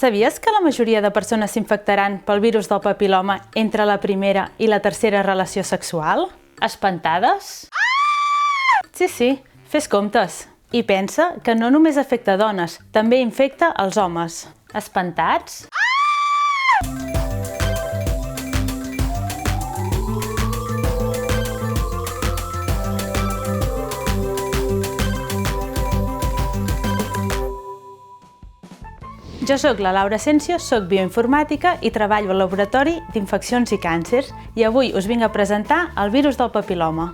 Sabies que la majoria de persones s'infectaran pel virus del papil·loma entre la primera i la tercera relació sexual? Espantades? Sí, fes comptes. I pensa que no només afecta dones, també infecta els homes. Espantats? Jo soc la Laura Asensio, soc bioinformàtica i treballo al Laboratori d'Infeccions i Càncers i avui us vinc a presentar el virus del papil·loma.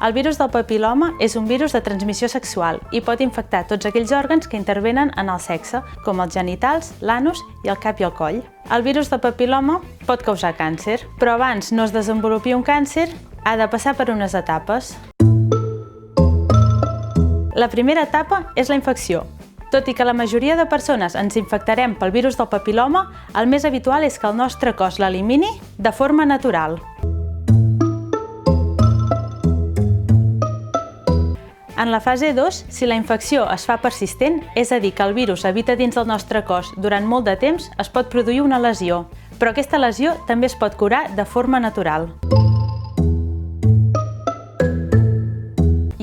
El virus del papil·loma és un virus de transmissió sexual i pot infectar tots aquells òrgans que intervenen en el sexe, com els genitals, l'anus i el cap i el coll. El virus del papil·loma pot causar càncer, però abans no es desenvolupi un càncer, ha de passar per unes etapes. La primera etapa és la infecció. Tot i que la majoria de persones ens infectarem pel virus del papil·loma, el més habitual és que el nostre cos l'elimini de forma natural. En la fase 2, si la infecció es fa persistent, és a dir, que el virus habita dins del nostre cos durant molt de temps, es pot produir una lesió, però aquesta lesió també es pot curar de forma natural.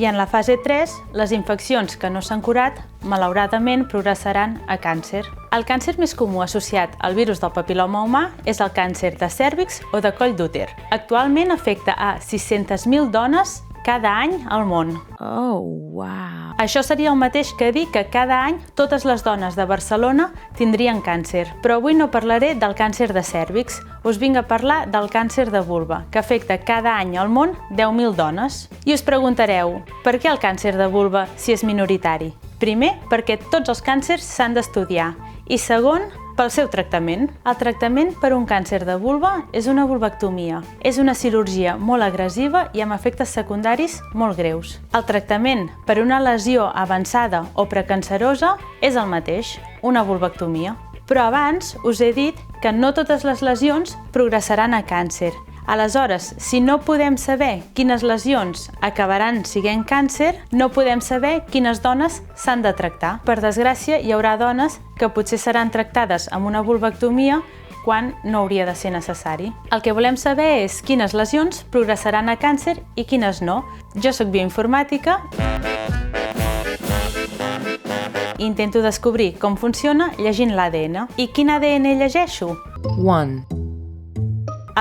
I en la fase 3, les infeccions que no s'han curat, malauradament, progressaran a càncer. El càncer més comú associat al virus del papil·loma humà és el càncer de cèrvix o de coll d'úter. Actualment afecta a 600.000 dones cada any al món. Oh, wow! Això seria el mateix que dir que cada any totes les dones de Barcelona tindrien càncer. Però avui no parlaré del càncer de cèrvix, us vinc a parlar del càncer de vulva, que afecta cada any al món 10.000 dones. I us preguntareu, per què el càncer de vulva si és minoritari? Primer, perquè tots els càncers s'han d'estudiar. I segon, pel seu tractament. El tractament per un càncer de vulva és una vulvectomia. És una cirurgia molt agressiva i amb efectes secundaris molt greus. El tractament per una lesió avançada o precancerosa és el mateix, una vulvectomia. Però abans us he dit que no totes les lesions progressaran a càncer. Aleshores, si no podem saber quines lesions acabaran sent càncer, no podem saber quines dones s'han de tractar. Per desgràcia, hi haurà dones que potser seran tractades amb una vulvectomia quan no hauria de ser necessari. El que volem saber és quines lesions progressaran a càncer i quines no. Jo soc bioinformàtica i intento descobrir com funciona llegint l'ADN. I quin ADN llegeixo? 1.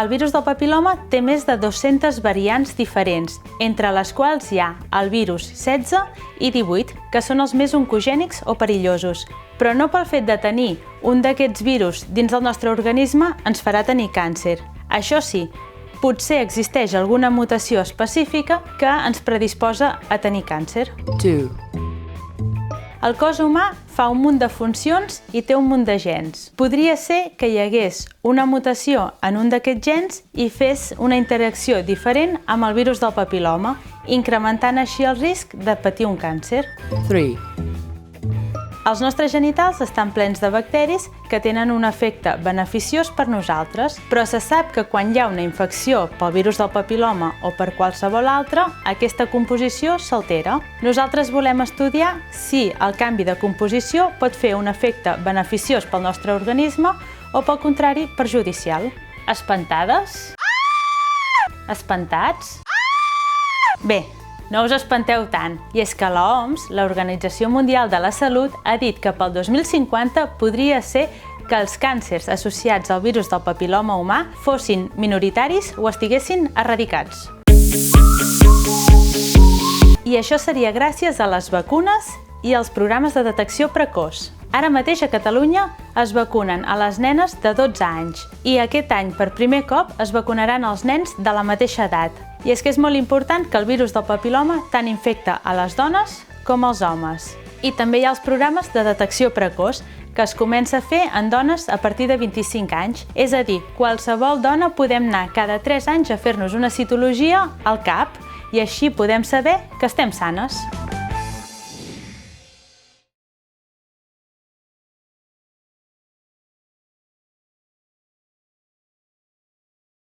El virus del papil·loma té més de 200 variants diferents, entre les quals hi ha el virus 16 i 18, que són els més oncogènics o perillosos. Però no pel fet de tenir un d'aquests virus dins del nostre organisme ens farà tenir càncer. Això sí, potser existeix alguna mutació específica que ens predisposa a tenir càncer. 2. El cos humà fa un munt de funcions i té un munt de gens. Podria ser que hi hagués una mutació en un d'aquests gens i fes una interacció diferent amb el virus del papil·loma, incrementant així el risc de patir un càncer. 3. Els nostres genitals estan plens de bacteris que tenen un efecte beneficiós per nosaltres, però se sap que quan hi ha una infecció pel virus del papil·loma o per qualsevol altre, aquesta composició s'altera. Nosaltres volem estudiar si el canvi de composició pot fer un efecte beneficiós pel nostre organisme o, pel contrari, perjudicial. Espantades? Espantats? Bé, no us espanteu tant, i és que l'OMS, l'Organització Mundial de la Salut, ha dit que pel 2050 podria ser que els càncers associats al virus del papil·loma humà fossin minoritaris o estiguessin eradicats. I això seria gràcies a les vacunes i als programes de detecció precoç. Ara mateix a Catalunya es vacunen a les nenes de 12 anys i aquest any per primer cop es vacunaran els nens de la mateixa edat. I és que és molt important que el virus del papil·loma tant infecta a les dones com als homes. I també hi ha els programes de detecció precoç que es comença a fer en dones a partir de 25 anys. És a dir, qualsevol dona podem anar cada 3 anys a fer-nos una citologia al cap i així podem saber que estem sanes.